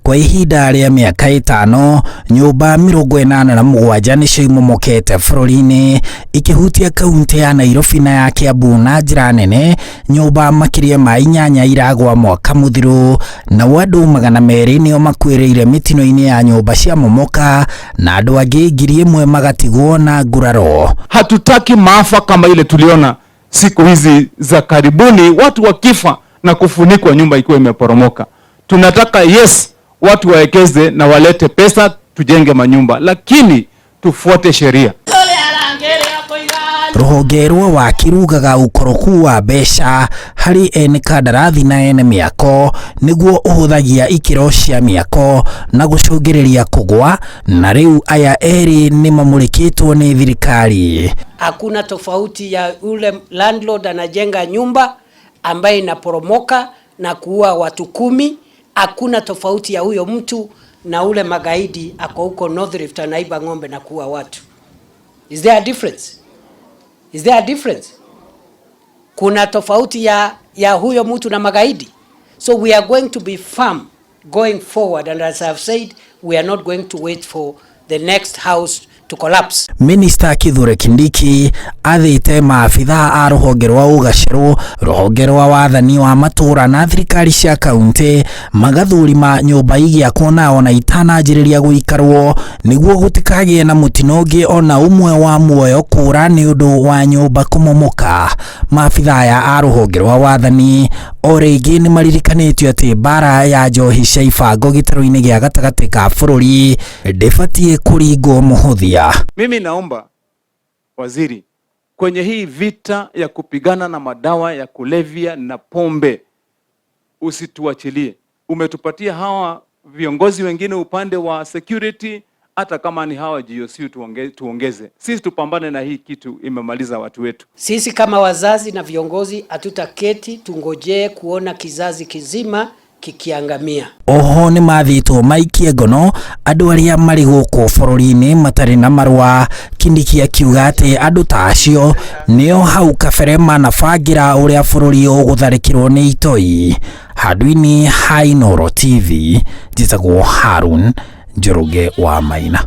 Kwa ihinda rĩa mĩaka 5, nyũmba 87 nĩcio imomokete bũrũri-inĩ, ikihutia kaunti ya Nairobi na ya Kiambu na njĩra nene. Nyũmba makĩria ma 8 iragwa mwaka mũthiru, na andũ 200 nĩo makuĩrĩire mĩtino-inĩ ya nyũmba cia momoka, na andũ angĩ 1000 magatigwo na nguraro. Hatutaki maafa kama ile tuliona siku hizi za karibuni, watu wakifa na kufunikwa nyumba ikiwa imeporomoka. Tunataka watu waekeze na walete pesa tujenge manyumba, lakini tufuate sheria. Rũhonge rwa waki rugaga ukoroku wa mbeca harĩ ene kandarathi na ene mĩako nĩguo ũhũthagia ikĩro cia mĩako na gũcũngĩrĩria kũgwa, na rĩu aya eri nĩ mamũrĩkĩtwo nĩ thirikari. Hakuna tofauti ya ule landlord anajenga nyumba ambaye inaporomoka na kuua watu 10. Hakuna tofauti ya huyo mtu na ule magaidi ako huko North Rift anaiba ng'ombe na kuua watu. Is there a difference? Is there a difference? Kuna tofauti ya huyo mtu na magaidi. So we are going to be firm going forward, and as I've said, we are not going to wait for the next house to collapse. Minister Kithure Kindiki athĩte maabitha a rũhonge rwa ũgacĩru, rũhonge rwa wathani wa matũra na thirikari cia kaunti magathũrima nyũmba igĩakwo na ona itananjĩrĩria gũikarwo nĩguo gũtikagĩe na mũtino ũngĩ ona ũmwe wa muoyo kũra nĩ ũndũ wa nyũmba kũmomoka. Maabitha aya a rũhonge rwa wathani o rĩngĩ nĩ maririkanĩtio atĩ mbara ya njohi cia ibango gĩtarũ-inĩ gĩa gatagatĩ ka bũrũri ndĩbatiĩ kũringwo mũhũthia. Mimi naomba waziri, kwenye hii vita ya kupigana na madawa ya kulevya na pombe, usituachilie. Umetupatia hawa viongozi wengine upande wa security, hata kama ni hawa GOC tuongeze. Sisi tupambane na hii kitu, imemaliza watu wetu. Sisi kama wazazi na viongozi hatutaketi tungojee kuona kizazi kizima kikiangamia. Oho nĩ mathĩtwo maikie ngono andũ arĩa marĩ gũkũ bũrũri-inĩ matarĩ na marũa. Kindiki akiuga atĩ andũ ta acio nĩo hau kabere manabangĩra ũrĩa bũrũri ũgũtharĩkĩrwo nĩ itoi. Handũ-inĩ ha Inooro TV, njĩtagwo Harun Njoroge wa Maina.